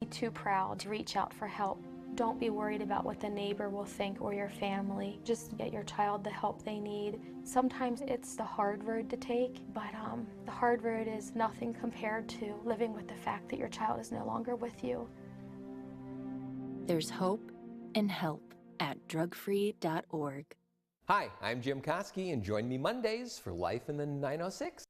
Too proud to reach out for help. Don't be worried about what the neighbor will think or your family. Just get your child the help they need. Sometimes it's the hard road to take, but the hard road is nothing compared to living with the fact that your child is no longer with you. There's hope and help at drugfree.org. Hi, I'm Jim Koski, and join me Mondays for Life in the 906.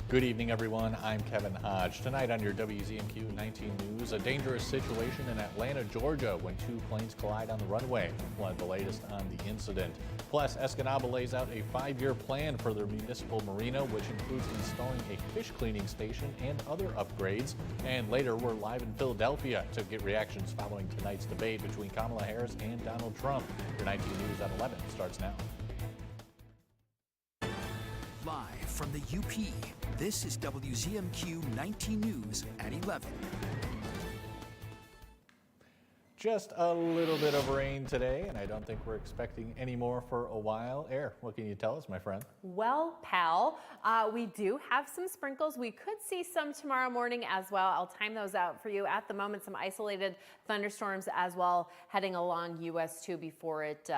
Good evening, everyone. I'm Kevin Hodge. Tonight on your WZMQ 19 News, a dangerous situation in Atlanta, Georgia, when two planes collide on the runway. We'll have the latest on the incident. Plus, Escanaba lays out a 5-year plan for their municipal marina, which includes installing a fish cleaning station and other upgrades. And later, we're live in Philadelphia to get reactions following tonight's debate between Kamala Harris and Donald Trump. Your 19 News at 11 starts now. Live from the UP, this is WZMQ 19 News at 11. Just a little bit of rain today, and I don't think we're expecting any more for a while. Air, what can you tell us, my friend? Well, pal, we do have some sprinkles. We could see some tomorrow morning as well. I'll time those out for you. At the moment, some isolated thunderstorms as well heading along US 2 before it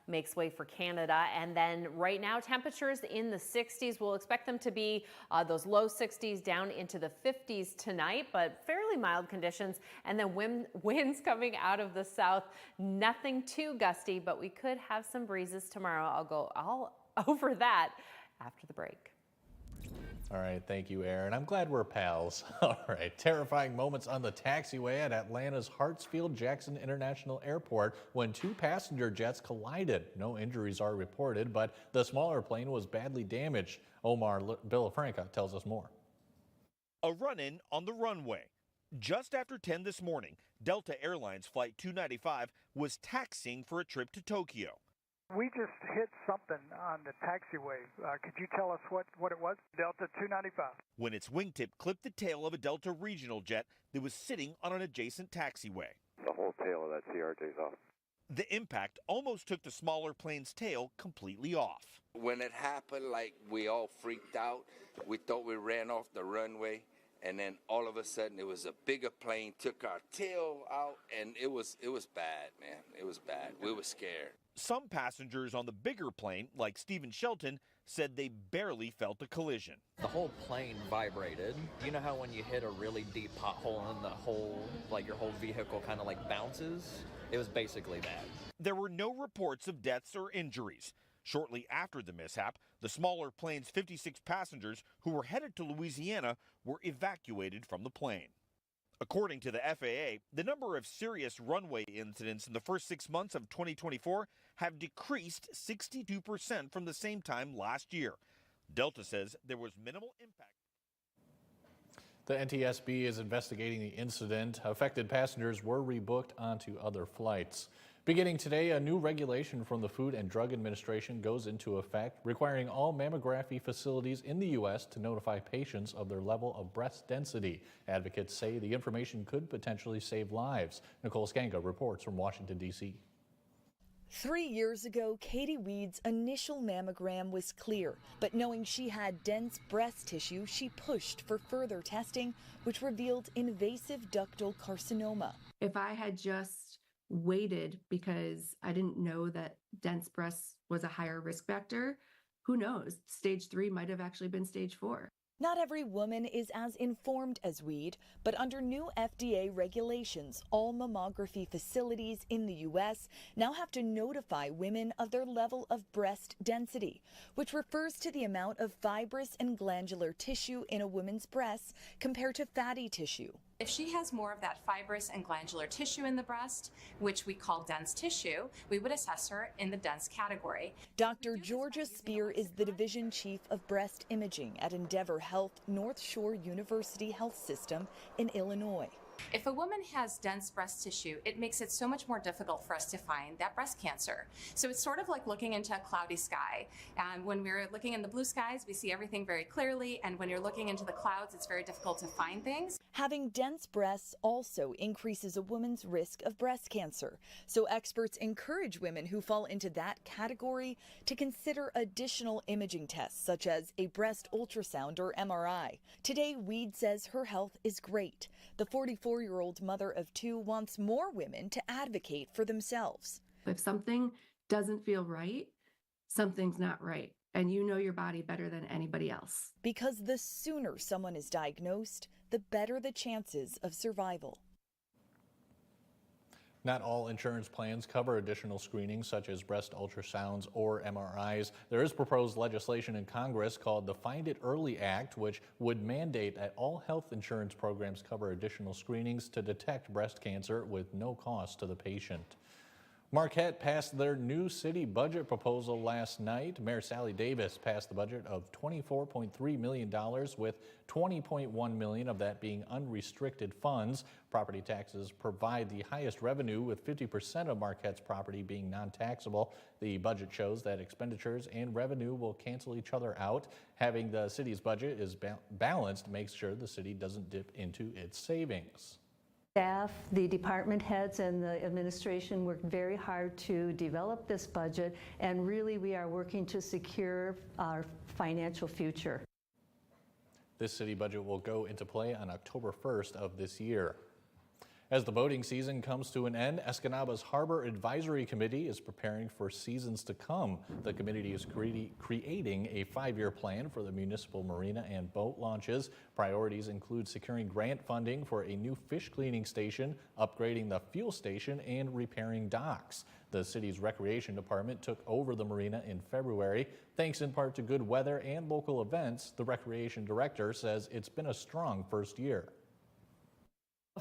makes way for Canada. And then right now, temperatures in the 60s. We'll expect them to be those low 60s down into the 50s tonight, but fairly mild conditions. And then winds coming out of the south, nothing too gusty, but we could have some breezes tomorrow. I'll go all over that after the break. All right, thank you, Aaron. I'm glad we're pals. All right, terrifying moments on the taxiway at Atlanta's Hartsfield-Jackson International Airport when two passenger jets collided. No injuries are reported, but the smaller plane was badly damaged. Omar Villafranca tells us more. A run-in on the runway. Just after 10 this morning, Delta Airlines Flight 295 was taxiing for a trip to Tokyo. We just hit something on the taxiway. Could you tell us what it was? Delta 295. When its wingtip clipped the tail of a Delta regional jet that was sitting on an adjacent taxiway. The whole tail of that CRJ's off. The impact almost took the smaller plane's tail completely off. When it happened, like, we all freaked out. We thought we ran off the runway. And then all of a sudden, it was a bigger plane, took our tail out, and it was bad, man. It was bad. We were scared. Some passengers on the bigger plane, like Stephen Shelton, said they barely felt the collision. The whole plane vibrated. You know how when you hit a really deep pothole and the whole, like your whole vehicle kind of like bounces? It was basically that. There were no reports of deaths or injuries. Shortly after the mishap, the smaller plane's 56 passengers who were headed to Louisiana were evacuated from the plane. According to the FAA, the number of serious runway incidents in the first 6 months of 2024 have decreased 62% from the same time last year. Delta says there was minimal impact. The NTSB is investigating the incident. Affected passengers were rebooked onto other flights. Beginning today, a new regulation from the Food and Drug Administration goes into effect, requiring all mammography facilities in the U.S. to notify patients of their level of breast density. Advocates say the information could potentially save lives. Nicole Skanga reports from Washington, D.C. 3 years ago, Katie Weed's initial mammogram was clear, but knowing she had dense breast tissue, she pushed for further testing, which revealed invasive ductal carcinoma. If I had just waited because I didn't know that dense breasts was a higher risk factor, who knows? Stage 3 might have actually been stage 4. Not every woman is as informed as Weed, but under new FDA regulations, all mammography facilities in the U.S. now have to notify women of their level of breast density, which refers to the amount of fibrous and glandular tissue in a woman's breasts compared to fatty tissue. If she has more of that fibrous and glandular tissue in the breast, which we call dense tissue, we would assess her in the dense category. Dr. Georgia Spear is the division chief of breast imaging at Endeavor Health North Shore University Health System in Illinois. If a woman has dense breast tissue, it makes it so much more difficult for us to find that breast cancer. So it's sort of like looking into a cloudy sky. And when we're looking in the blue skies, we see everything very clearly. And when you're looking into the clouds, it's very difficult to find things. Having dense breasts also increases a woman's risk of breast cancer. So experts encourage women who fall into that category to consider additional imaging tests, such as a breast ultrasound or MRI. Today, Weed says her health is great. The 44-year-old mother of two wants more women to advocate for themselves. If something doesn't feel right, something's not right. And you know your body better than anybody else. Because the sooner someone is diagnosed, the better the chances of survival. Not all insurance plans cover additional screenings such as breast ultrasounds or MRIs. There is proposed legislation in Congress called the Find It Early Act, which would mandate that all health insurance programs cover additional screenings to detect breast cancer with no cost to the patient. Marquette passed their new city budget proposal last night. Mayor Sally Davis passed the budget of $24.3 million, with $20.1 million of that being unrestricted funds. Property taxes provide the highest revenue, with 50% of Marquette's property being non-taxable. The budget shows that expenditures and revenue will cancel each other out. Having the city's budget is balanced makes sure the city doesn't dip into its savings. Staff, the department heads, and the administration worked very hard to develop this budget, and really we are working to secure our financial future. This city budget will go into play on October 1st of this year. As the boating season comes to an end, Escanaba's Harbor Advisory Committee is preparing for seasons to come. The committee is creating a 5-year plan for the municipal marina and boat launches. Priorities include securing grant funding for a new fish cleaning station, upgrading the fuel station, and repairing docks. The city's recreation department took over the marina in February. Thanks in part to good weather and local events, the recreation director says it's been a strong first year.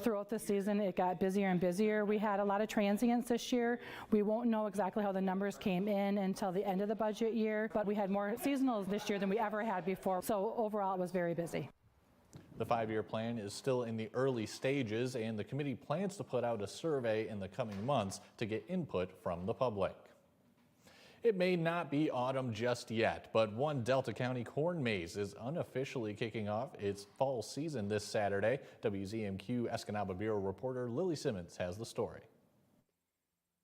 Throughout the season, it got busier and busier. We had a lot of transients this year. We won't know exactly how the numbers came in until the end of the budget year, but we had more seasonals this year than we ever had before. So overall, it was very busy. The 5-year plan is still in the early stages, and the committee plans to put out a survey in the coming months to get input from the public. It may not be autumn just yet, but one Delta County corn maze is unofficially kicking off its fall season this Saturday. WZMQ Escanaba Bureau reporter Lily Simmons has the story.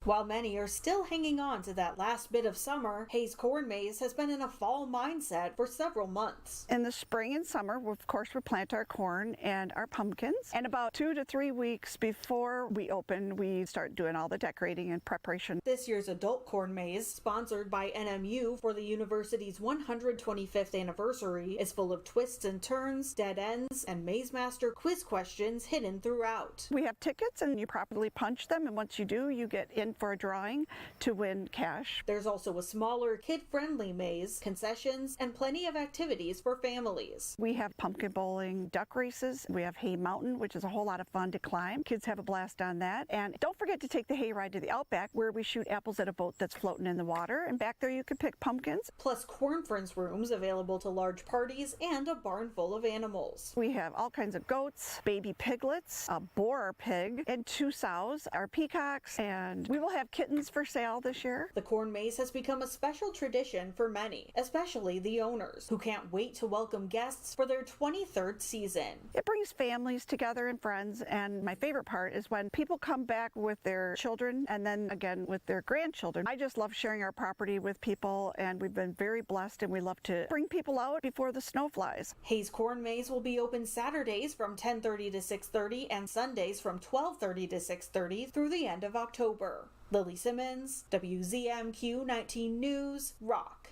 While many are still hanging on to that last bit of summer, Hayes Corn Maze has been in a fall mindset for several months. In the spring and summer, of course, we plant our corn and our pumpkins. And about 2 to 3 weeks before we open, we start doing all the decorating and preparation. This year's Adult Corn Maze, sponsored by NMU for the university's 125th anniversary, is full of twists and turns, dead ends, and Maze Master quiz questions hidden throughout. We have tickets and you properly punch them, and once you do, you get in for a drawing to win cash. There's also a smaller, kid-friendly maze, concessions, and plenty of activities for families. We have pumpkin bowling, duck races. We have Hay Mountain, which is a whole lot of fun to climb. Kids have a blast on that. And don't forget to take the hay ride to the Outback, where we shoot apples at a boat that's floating in the water. And back there you can pick pumpkins. Plus corn friends rooms available to large parties and a barn full of animals. We have all kinds of goats, baby piglets, a boar pig, and 2 sows, our peacocks, and we will have kittens for sale this year. The corn maze has become a special tradition for many, especially the owners, who can't wait to welcome guests for their 23rd season. It brings families together and friends, and my favorite part is when people come back with their children and then again with their grandchildren. I just love sharing our property with people, and we've been very blessed, and we love to bring people out before the snow flies. Hayes Corn Maze will be open Saturdays from 10:30 to 6:30 and Sundays from 12:30 to 6:30 through the end of October. Lily Simmons, WZMQ 19 News, Rock.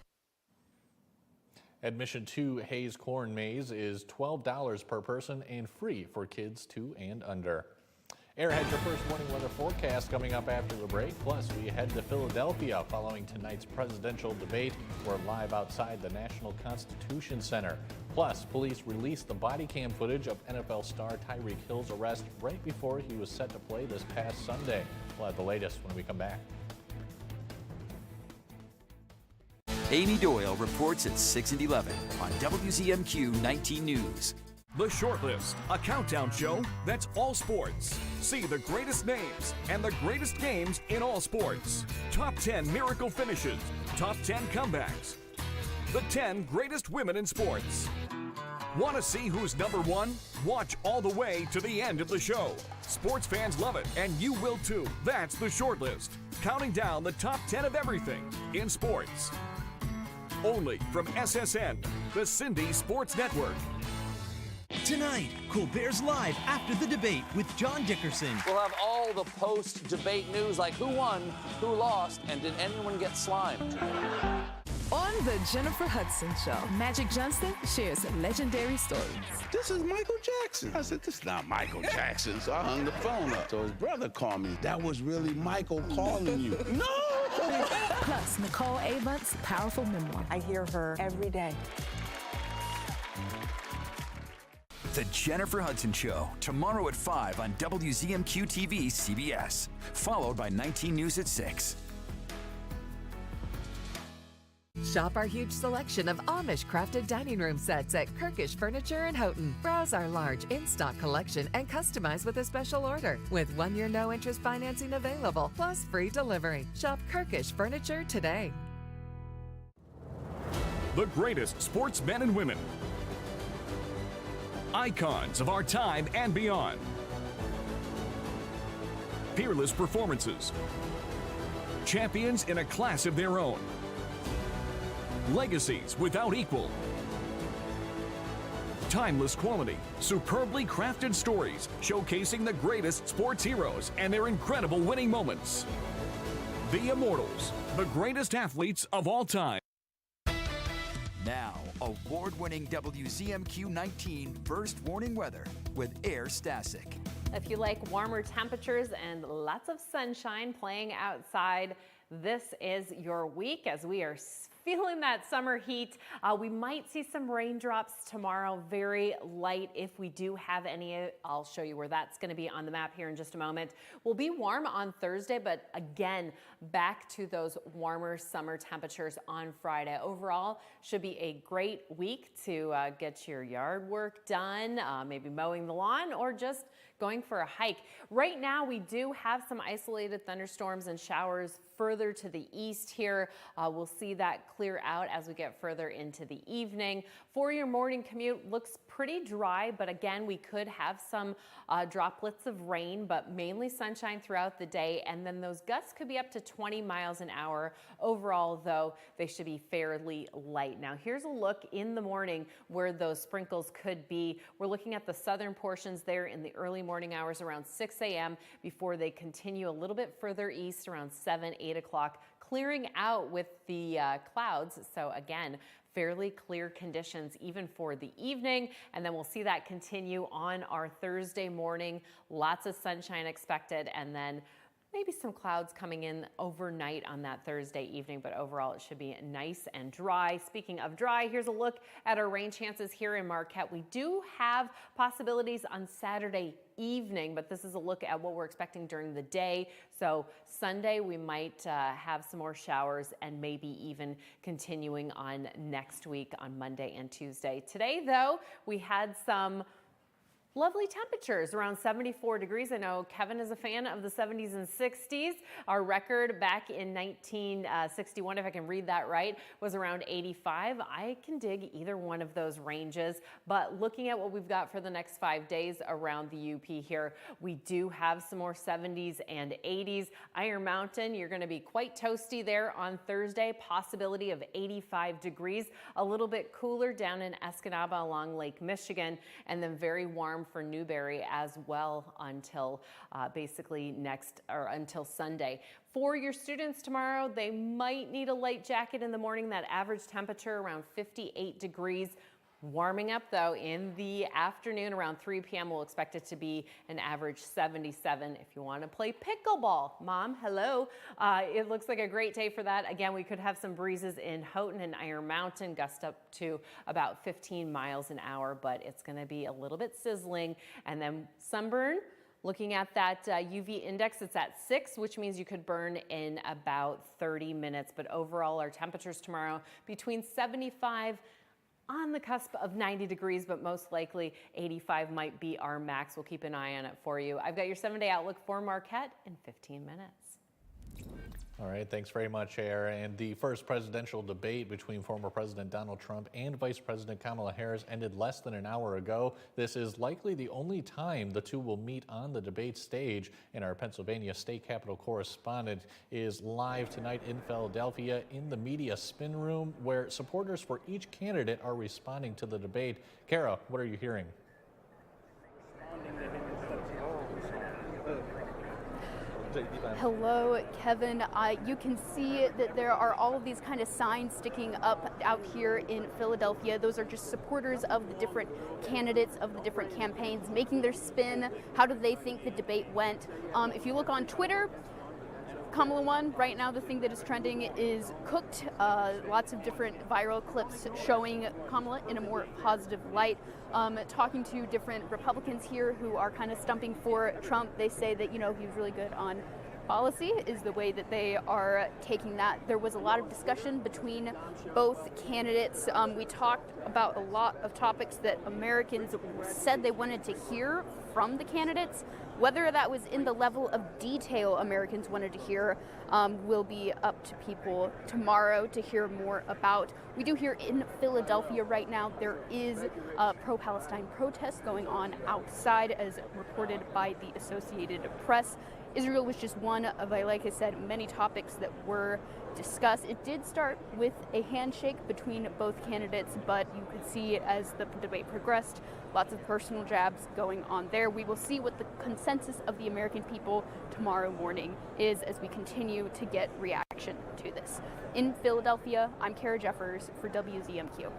Admission to Hayes Corn Maze is $12 per person and free for kids 2 and under. Airheads, your first morning weather forecast coming up after the break. Plus, we head to Philadelphia following tonight's presidential debate. We're live outside the National Constitution Center. Plus, police released the body cam footage of NFL star Tyreek Hill's arrest right before he was set to play this past Sunday. We'll have the latest when we come back. Amy Doyle reports at 6 and 11 on WZMQ 19 News. The Shortlist, a countdown show that's all sports. See the greatest names and the greatest games in all sports. Top 10 miracle finishes, top 10 comebacks, the 10 greatest women in sports. Want to see who's number one? Watch all the way to the end of the show. Sports fans love it, and you will too. That's the short list, counting down the top 10 of everything in sports. Only from SSN, the Cindy Sports Network. Tonight, Colbert's Live after the debate with John Dickerson. We'll have all the post-debate news like who won, who lost, and did anyone get slimed? On the Jennifer Hudson Show, Magic Johnson shares legendary stories. This is Michael Jackson. I said, this is not Michael Jackson. So I hung the phone up. So his brother called me. That was really Michael calling you. No! Plus, Nicole Avant's powerful memoir. I hear her every day. The Jennifer Hudson Show, tomorrow at 5 on WZMQ TV CBS, followed by 19 News at 6. Shop our huge selection of Amish-crafted dining room sets at Kirkish Furniture in Houghton. Browse our large in-stock collection and customize with a special order. With 1-year no-interest financing available, plus free delivery. Shop Kirkish Furniture today. The greatest sportsmen and women. Icons of our time and beyond. Peerless performances. Champions in a class of their own. Legacies without equal. Timeless quality, superbly crafted stories showcasing the greatest sports heroes and their incredible winning moments. The Immortals, the greatest athletes of all time. Now, award-winning WZMQ 19 first warning weather with Air Stasic. If you like warmer temperatures and lots of sunshine playing outside, this is your week as we are feeling that summer heat. We might see some raindrops tomorrow, very light if we do have any. I'll show you where that's going to be on the map here in just a moment. We'll be warm on Thursday, but again, back to those warmer summer temperatures on Friday. Overall, should be a great week to get your yard work done, maybe mowing the lawn or just going for a hike. Right now, we do have some isolated thunderstorms and showers further to the east here. We'll see that clear out as we get further into the evening. For your morning commute, looks pretty dry, but again, we could have some droplets of rain, but mainly sunshine throughout the day. And then those gusts could be up to 20 miles an hour. Overall, though, they should be fairly light. Now, here's a look in the morning where those sprinkles could be. We're looking at the southern portions there in the early morning hours around 6 a.m. before they continue a little bit further east around 7, 8 o'clock, clearing out with the clouds. So again, fairly clear conditions even for the evening, and then we'll see that continue on our Thursday morning. Lots of sunshine expected, and then maybe some clouds coming in overnight on that Thursday evening, but overall it should be nice and dry. Speaking of dry, here's a look at our rain chances here in Marquette. We do have possibilities on Saturday evening, but this is a look at what we're expecting during the day. So Sunday we might have some more showers and maybe even continuing on next week on Monday and Tuesday. Today though, we had some lovely temperatures around 74 degrees. I know Kevin is a fan of the 70s and 60s. Our record back in 1961, if I can read that right, was around 85. I can dig either one of those ranges, but looking at what we've got for the next 5 days around the UP here, we do have some more 70s and 80s. Iron Mountain, you're going to be quite toasty there on Thursday, possibility of 85 degrees, a little bit cooler down in Escanaba along Lake Michigan, and then very warm for Newberry as well until basically until Sunday. For your students tomorrow, they might need a light jacket in the morning. That average temperature around 58 degrees. Warming up though in the afternoon around 3 p.m. We'll expect it to be an average 77. If you want to play pickleball, Mom, hello. It looks like a great day for that. Again, we could have some breezes in Houghton and Iron Mountain, gust up to about 15 miles an hour, but it's going to be a little bit sizzling. And then sunburn, looking at that UV index, it's at 6, which means you could burn in about 30 minutes. But overall, our temperatures tomorrow between 75 on the cusp of 90 degrees, but most likely 85 might be our max. We'll keep an eye on it for you. I've got your 7-day outlook for Marquette in 15 minutes. All right, thanks very much, Air. And the first presidential debate between former President Donald Trump and Vice President Kamala Harris ended less than an hour ago. This is likely the only time the two will meet on the debate stage. And our Pennsylvania State Capitol correspondent is live tonight in Philadelphia in the media spin room, where supporters for each candidate are responding to the debate. Kara, what are you hearing? Hello, Kevin. You can see that there are all of these kind of signs sticking up out here in Philadelphia. Those are just supporters of the different candidates of the different campaigns making their spin. How do they think the debate went? If you look on Twitter, Kamala won. Right now, the thing that is trending is cooked. Lots of different viral clips showing Kamala in a more positive light. Talking to different Republicans here who are kind of stumping for Trump, they say that, he was really good on policy, is the way that they are taking that. There was a lot of discussion between both candidates. We talked about a lot of topics that Americans said they wanted to hear from the candidates. Whether that was in the level of detail Americans wanted to hear will be up to people tomorrow to hear more about. We do hear in Philadelphia right now there is a pro-Palestine protest going on outside, as reported by the Associated Press. Israel was just one of, like I said, many topics that were discussed. It did start with a handshake between both candidates, but you could see as the debate progressed, lots of personal jabs going on there. We will see what the consensus of the American people tomorrow morning is as we continue to get reaction to this. In Philadelphia, I'm Kara Jeffers for WZMQ.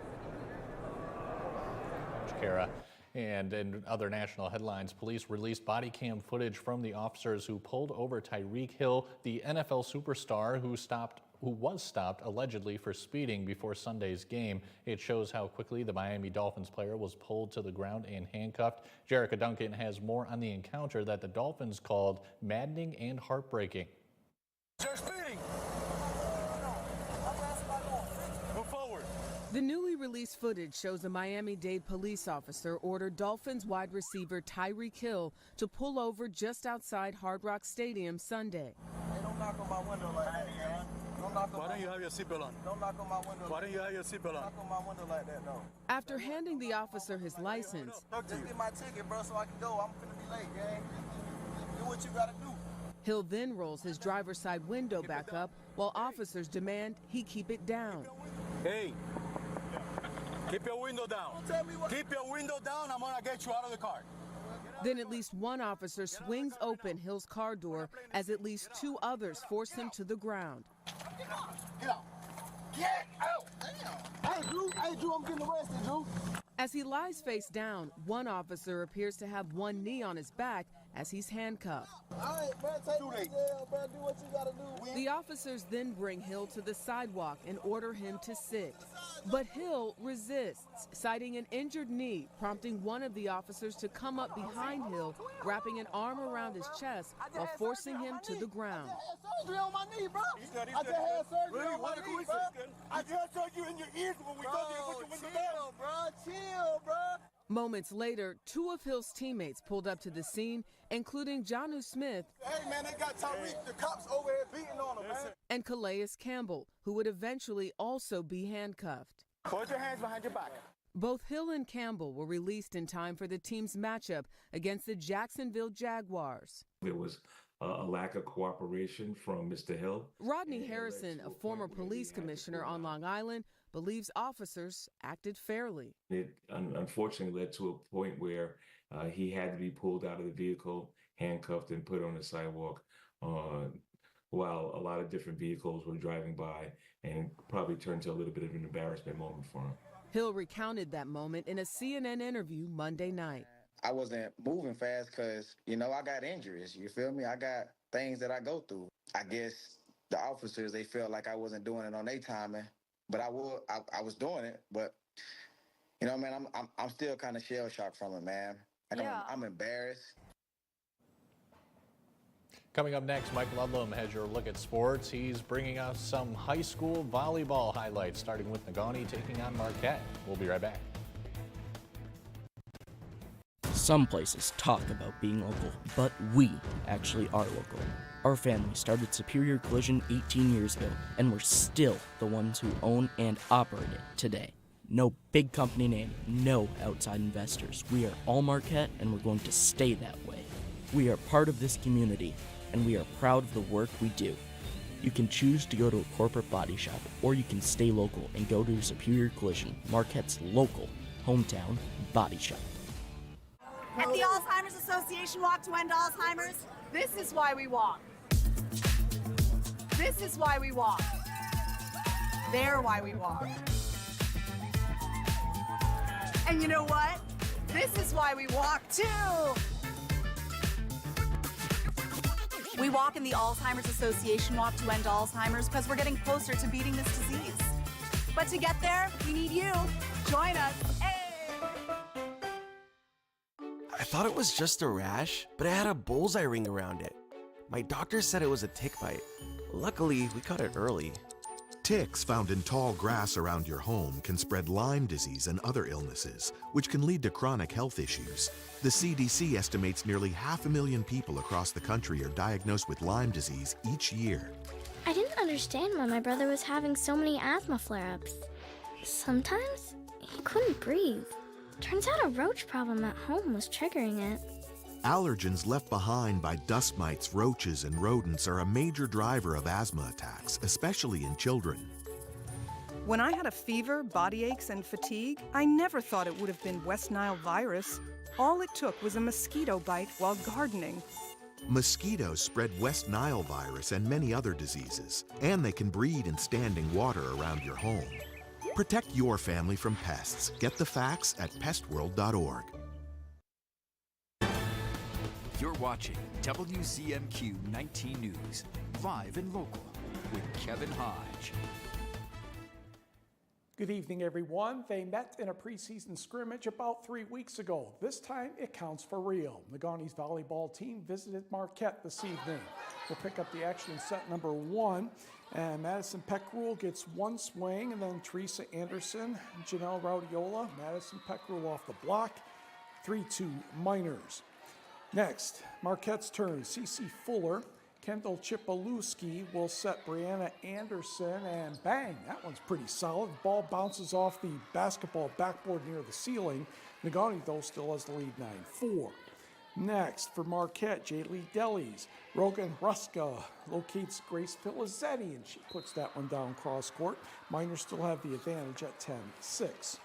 Kara. And in other national headlines, police released body cam footage from the officers who pulled over Tyreek Hill, the NFL superstar who was stopped allegedly for speeding before Sunday's game. It shows how quickly the Miami Dolphins player was pulled to the ground and handcuffed. Jerica Duncan has more on the encounter that the Dolphins called maddening and heartbreaking. They're speeding. Move forward. The newly released footage shows a Miami-Dade police officer ordered Dolphins wide receiver Tyreek Hill to pull over just outside Hard Rock Stadium Sunday. Hey, don't knock on my window like that, man. Why don't you have your seatbelt on? Don't knock on my window. Why don't you have your seatbelt on? Knock on my window like that, no. After handing the officer his license, Just get my ticket, bro, so I can go. I'm finna be late, gang. Do what you gotta do. Hill then rolls his driver's side window back up while officers demand he keep it down. Hey, keep your window down. Keep your window down. I'm gonna get you out of the car. Then at least one officer swings open Hill's car door as at least two others force him to the ground. Get out. Get out. Damn. Hey, Drew, I'm getting arrested, Drew. As he lies face down, one officer appears to have one knee on his back as he's handcuffed. All right, bro, take me to jail, bro. Do what you gotta do. The officers then bring Hill to the sidewalk and order him to sit. But Hill resists, citing an injured knee, prompting one of the officers to come up behind Hill, wrapping an arm around his chest while forcing him to the ground. I just had surgery on my knee, bro. I just had surgery on my knee, bro. I just had surgery in your ears when we told you to put your window down. Bro, chill, bro. Moments later, two of Hill's teammates pulled up to the scene, including Jonnu Smith. Hey, man, they got Tyreek. The cops over here beating on him, man. And Calais Campbell, who would eventually also be handcuffed. Put your hands behind your back. Both Hill and Campbell were released in time for the team's matchup against the Jacksonville Jaguars. There was a lack of cooperation from Mr. Hill. Rodney Harrison, a former police commissioner on Long Island, believes officers acted fairly. It unfortunately led to a point where he had to be pulled out of the vehicle, handcuffed, and put on the sidewalk while a lot of different vehicles were driving by, and probably turned to a little bit of an embarrassment moment for him. Hill recounted that moment in a CNN interview Monday night. I wasn't moving fast because, I got injuries. You feel me? I got things that I go through. I guess the officers, they felt like I wasn't doing it on their timing, but I was doing it. But, man, I'm still kind of shell-shocked from it, man. I'm embarrassed. Coming up next, Mike Ludlam has your look at sports. He's bringing us some high school volleyball highlights, starting with Negaunee taking on Marquette. We'll be right back. Some places talk about being local, but we actually are local. Our family started Superior Collision 18 years ago, and we're still the ones who own and operate it today. No big company name, no outside investors. We are all Marquette, and we're going to stay that way. We are part of this community, and we are proud of the work we do. You can choose to go to a corporate body shop, or you can stay local and go to Superior Collision, Marquette's local hometown body shop. At the Alzheimer's Association Walk to End Alzheimer's, this is why we walk. This is why we walk. They're why we walk. And you know what? This is why we walk too. We walk in the Alzheimer's Association Walk to End Alzheimer's because we're getting closer to beating this disease. But to get there, we need you. Join us. Hey! I thought it was just a rash, but it had a bullseye ring around it. My doctor said it was a tick bite. Luckily, we caught it early. Ticks found in tall grass around your home can spread Lyme disease and other illnesses, which can lead to chronic health issues. The CDC estimates nearly 500,000 people across the country are diagnosed with Lyme disease each year. I didn't understand why my brother was having so many asthma flare-ups. Sometimes he couldn't breathe. Turns out a roach problem at home was triggering it. Allergens left behind by dust mites, roaches, and rodents are a major driver of asthma attacks, especially in children. When I had a fever, body aches, and fatigue, I never thought it would have been West Nile virus. All it took was a mosquito bite while gardening. Mosquitoes spread West Nile virus and many other diseases, and they can breed in standing water around your home. Protect your family from pests. Get the facts at pestworld.org. You're watching WZMQ 19 News, live and local, with Kevin Hodge. Good evening, everyone. They met in a preseason scrimmage about 3 weeks ago. This time, it counts for real. Negaunte's volleyball team visited Marquette this evening. We'll pick up the action in set number 1. And Madison Peckrell gets one swing, and then Teresa Anderson, Janelle Raudiola, Madison Peckrell off the block, 3-2 Miners. Next, Marquette's turn. Cece Fuller, Kendall Chipalewski will set Brianna Anderson, and bang, that one's pretty solid. Ball bounces off the basketball backboard near the ceiling. Negaunte, though, still has the lead 9-4. Next, for Marquette, Jaylee Delis. Rogan Ruska locates Grace Filizzetti, and she puts that one down cross court. Miners still have the advantage at 10-6.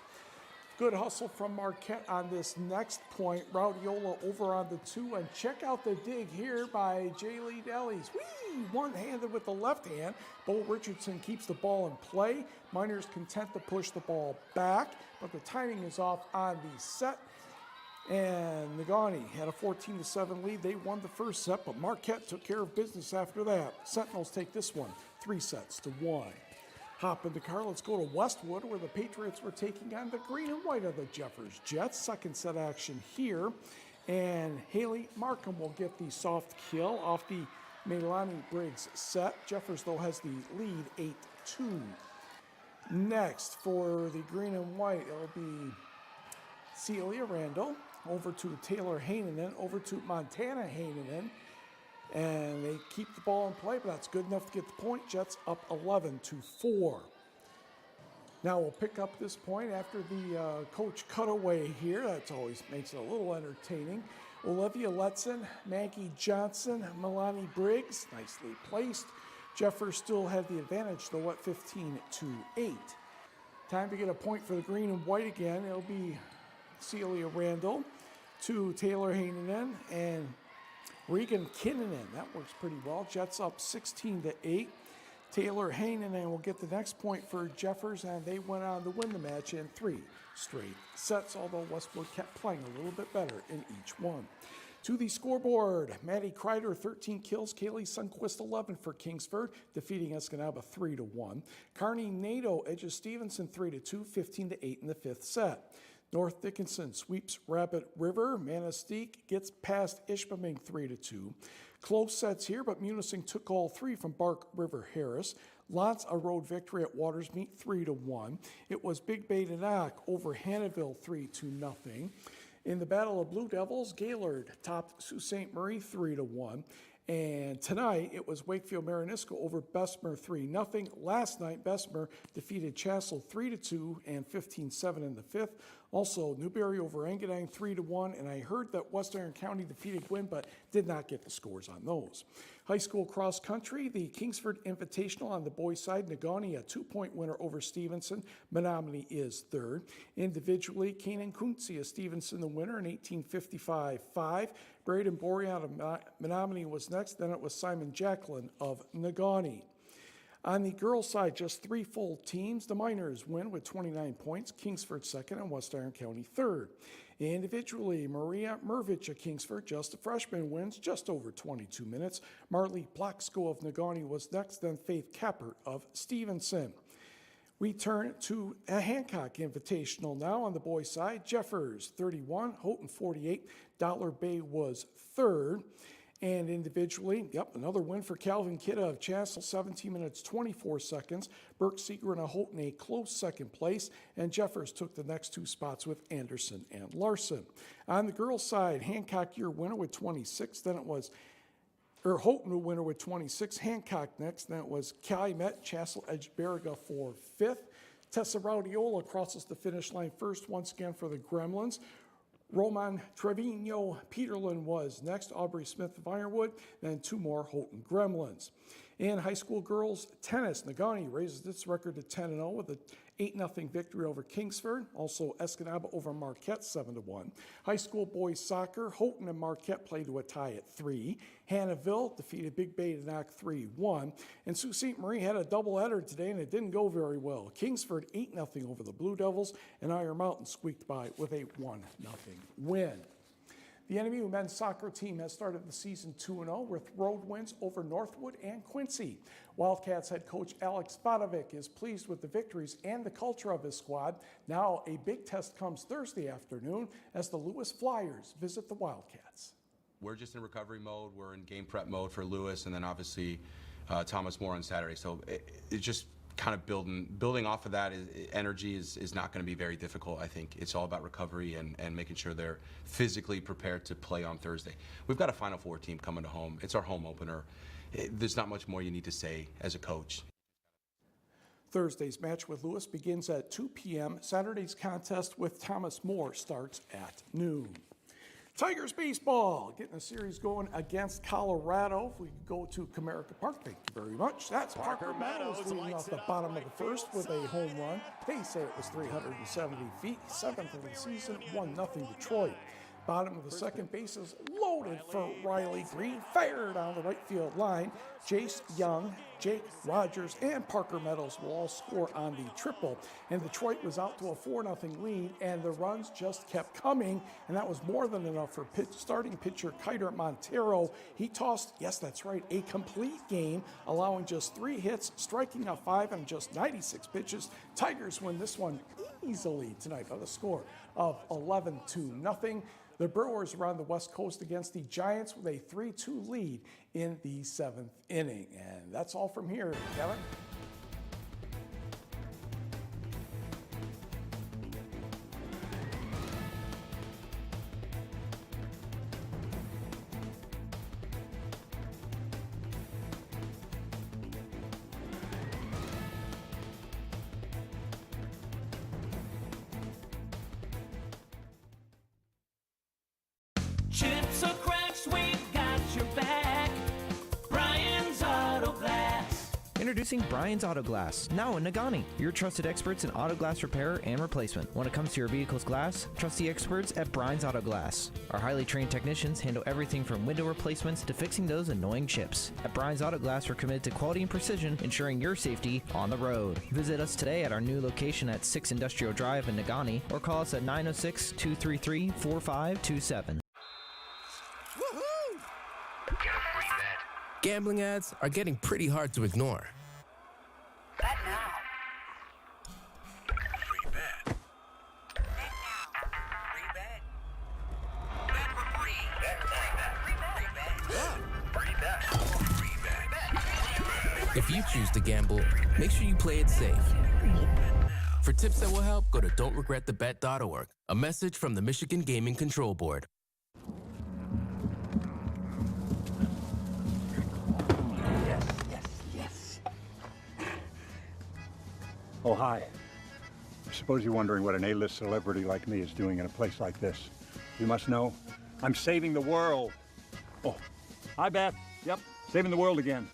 Good hustle from Marquette on this next point. Raudiola over on the 2, and check out the dig here by Jaylee Delis. Whee! One-handed with the left hand. Bo Richardson keeps the ball in play. Miners content to push the ball back, but the timing is off on the set. And Negaunte had a 14-7 lead. They won the first set, but Marquette took care of business after that. Sentinels take this one 3-1. Hop in the car. Let's go to Westwood, where the Patriots were taking on the green and white of the Jeffers Jets. Second set action here. And Haley Markham will get the soft kill off the Melanie Briggs set. Jeffers, though, has the lead 8-2. Next, for the green and white, it'll be Celia Randall. Over to Taylor Hainanen, over to Montana Hainanen. And they keep the ball in play, but that's good enough to get the point. Jets up 11-4. Now we'll pick up this point after the coach cutaway here. That always makes it a little entertaining. Olivia Letson, Maggie Johnson, Melanie Briggs, nicely placed. Jeffers still had the advantage, though, at 15-8. Time to get a point for the green and white again. It'll be Celia Randall to Taylor Hainanen and Regan Kinnunen. That works pretty well. Jets up 16-8. Taylor Hainanen will get the next point for Jeffers, and they went on to win the match in 3 straight sets, although Westwood kept playing a little bit better in each one. To the scoreboard, Maddie Kreider, 13 kills. Kaylee Sundquist, 11 for Kingsford, defeating Escanaba 3-1. Carney Nato edges Stevenson 3-2, 15-8 in the 5th set. North Dickinson sweeps Rabbit River. Manistee gets past Ishpeming 3-2. Close sets here, but Munising took all 3 from Bark River Harris. Lance a road victory at Watersmeet 3-1. It was Big Bay Nanak over Hannahville 3-0. In the Battle of Blue Devils, Gaylord topped Sault Ste. Marie 3-1. And tonight, it was Wakefield Marinisco over Bessemer 3-0. Last night, Bessemer defeated Chassel 3-2 and 15-7 in the fifth. Also, Newberry over Engadine 3-1. And I heard that West Iron County defeated Gwyn, but did not get the scores on those. High school cross country, the Kingsford Invitational on the boys' side. Negaunee, a 2-point winner over Stevenson. Menominee is third. Individually, Kanan Kunze of Stevenson the winner in 18:55.5. Braden Bory out of Menominee was next. Then it was Simon Jacqueline of Negaunee. On the girls' side, just 3 full teams. The Miners win with 29 points. Kingsford second and West Iron County third. Individually, Maria Mervich of Kingsford, just a freshman, wins just over 22 minutes. Marley Blacksko of Negaunee was next, then Faith Kappert of Stevenson. We turn to a Hancock Invitational now on the boys' side. Jeffers 31, Houghton 48, Dollar Bay was third. And individually, another win for Calvin Kidda of Chassel, 17 minutes, 24 seconds. Burke Seegren of Houghton, a close second place. And Jeffers took the next 2 spots with Anderson and Larson. On the girls' side, Hancock your winner with 26. Then it was Houghton, a winner with 26. Hancock next. Then it was Calumet, Chassel, Edgeberiga for 5th. Tessa Raudiola crosses the finish line first once again for the Gremlins. Roman Trevino Peterlin was next. Aubrey Smith of Ironwood. Then 2 more Houghton Gremlins. In high school girls tennis, Negaunee raises its record to 10-0 with an 8-0 victory over Kingsford. Also, Escanaba over Marquette, 7-1. High school boys soccer, Houghton and Marquette played to a tie at 3. Hannahville defeated Big Bay to knock 3-1. And Sault Ste. Marie had a doubleheader today, and it didn't go very well. Kingsford 8-0 over the Blue Devils, and Iron Mountain squeaked by with a 1-0 win. The NMU men's soccer team has started the season 2-0 with road wins over Northwood and Quincy. Wildcats head coach Alex Spadovic is pleased with the victories and the culture of his squad. Now a big test comes Thursday afternoon as the Lewis Flyers visit the Wildcats. We're just in recovery mode. We're in game prep mode for Lewis, and then obviously Thomas More on Saturday. So it's just kind of building off of that. Energy is not going to be very difficult. I think it's all about recovery and making sure they're physically prepared to play on Thursday. We've got a Final Four team coming to home. It's our home opener. There's not much more you need to say as a coach. Thursday's match with Lewis begins at 2 p.m. Saturday's contest with Thomas More starts at noon. Tigers baseball getting a series going against Colorado. If we could go to Comerica Park, thank you very much. That's Parker Meadows leading off the bottom of the first with a home run. They say it was 370 feet, 7th of the season, 1-0 Detroit. Bottom of the second, bases loaded for Riley Green, fired down the right field line. Jace Young, Jake Rogers, and Parker Meadows will all score on the triple. And Detroit was out to a 4-0 lead, and the runs just kept coming, and that was more than enough for starting pitcher Kiter Montero. He tossed, yes, that's right, a complete game, allowing just 3 hits, striking out 5 on just 96 pitches. Tigers win this one easily tonight by the score of 11-0. The Brewers are on the West Coast against the Giants with a 3-2 lead in the 7th inning. And that's all from here, Kevin. Chips or cracks, we've got your back. Brian's Auto Glass. Introducing Brian's Auto Glass, now in Negaunee. Your trusted experts in auto glass repair and replacement. When it comes to your vehicle's glass, trust the experts at Brian's Auto Glass. Our highly trained technicians handle everything from window replacements to fixing those annoying chips. At Brian's Auto Glass, we're committed to quality and precision, ensuring your safety on the road. Visit us today at our new location at 6 Industrial Drive in Negaunee, or call us at 906-233-4527. Gambling ads are getting pretty hard to ignore. Bet now. Free bet. Bet now. Free bet. Bet for free. Bet. Free bet. Free bet. If you choose to gamble, make sure you play it safe. Bet now. For tips that will help, go to don'tregretthebet.org. A message from the Michigan Gaming Control Board. Yes. Oh, hi. I suppose you're wondering what an A-list celebrity like me is doing in a place like this. You must know, I'm saving the world. Oh, hi, Beth. Yep, saving the world again.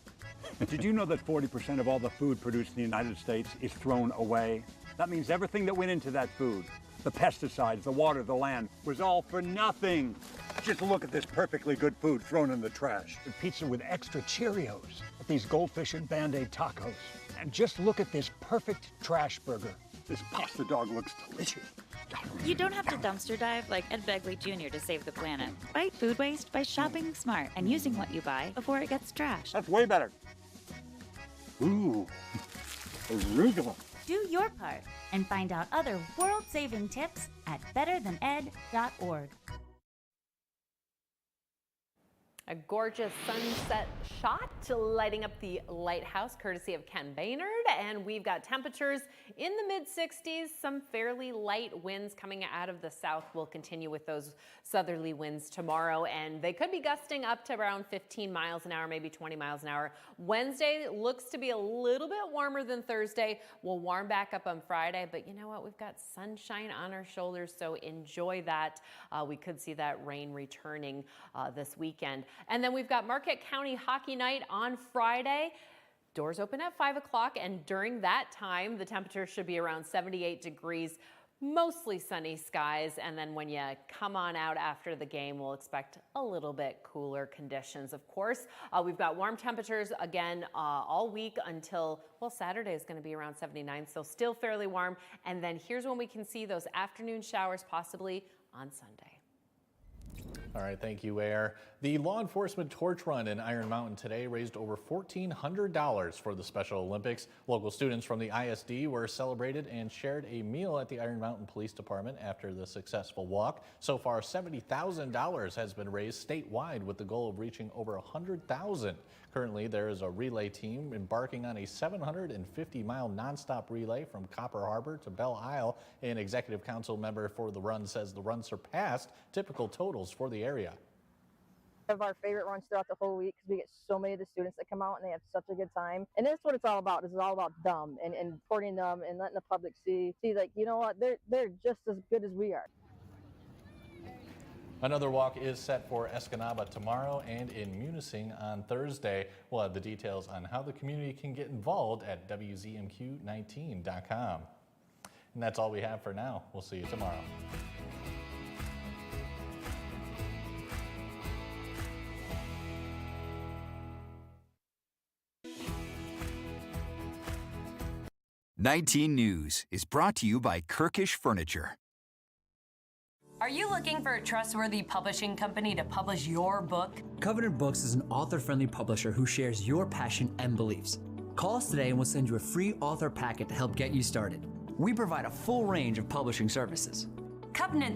Did you know that 40% of all the food produced in the United States is thrown away? That means everything that went into that food, the pesticides, the water, the land, was all for nothing. Just look at this perfectly good food thrown in the trash. The pizza with extra Cheerios, at these goldfish and Band-Aid tacos. And just look at this perfect trash burger. This pasta dog looks delicious. You don't have to dumpster dive like Ed Begley Jr. to save the planet. Fight food waste by shopping smart and using what you buy before it gets trashed. That's way better. Ooh, arugula. Do your part and find out other world-saving tips at betterthaned.org. A gorgeous sunset shot lighting up the lighthouse courtesy of Ken Baynard, and we've got temperatures in the mid-60s. Some fairly light winds coming out of the south. Will continue with those southerly winds tomorrow, and they could be gusting up to around 15 miles an hour, maybe 20 miles an hour. Wednesday looks to be a little bit warmer than Thursday. We'll warm back up on Friday, but you know what? We've got sunshine on our shoulders, so enjoy that. We could see that rain returning this weekend. And then we've got Marquette County Hockey Night on Friday. Doors open at 5 o'clock, and during that time, the temperature should be around 78 degrees, mostly sunny skies. And then when you come on out after the game, we'll expect a little bit cooler conditions, of course. We've got warm temperatures again all week until, well, Saturday is going to be around 79, so still fairly warm. And then here's when we can see those afternoon showers possibly on Sunday. All right, thank you, Air. The law enforcement torch run in Iron Mountain today raised over $1,400 for the Special Olympics. Local students from the ISD were celebrated and shared a meal at the Iron Mountain Police Department after the successful walk. So far, $70,000 has been raised statewide with the goal of reaching over $100,000. Currently, there is a relay team embarking on a 750-mile nonstop relay from Copper Harbor to Belle Isle. An executive council member for the run says the run surpassed typical totals for the area. Of our favorite runs throughout the whole week because we get so many of the students that come out and they have such a good time. And that's what it's all about. This is all about them and supporting them and letting the public see like, you know what, they're just as good as we are. Another walk is set for Escanaba tomorrow and in Munising on Thursday. We'll have the details on how the community can get involved at WZMQ19.com. And that's all we have for now. We'll see you tomorrow. 19 News is brought to you by Kirkish Furniture. Are you looking for a trustworthy publishing company to publish your book? Covenant Books is an author-friendly publisher who shares your passion and beliefs. Call us today and we'll send you a free author packet to help get you started. We provide a full range of publishing services. Covenant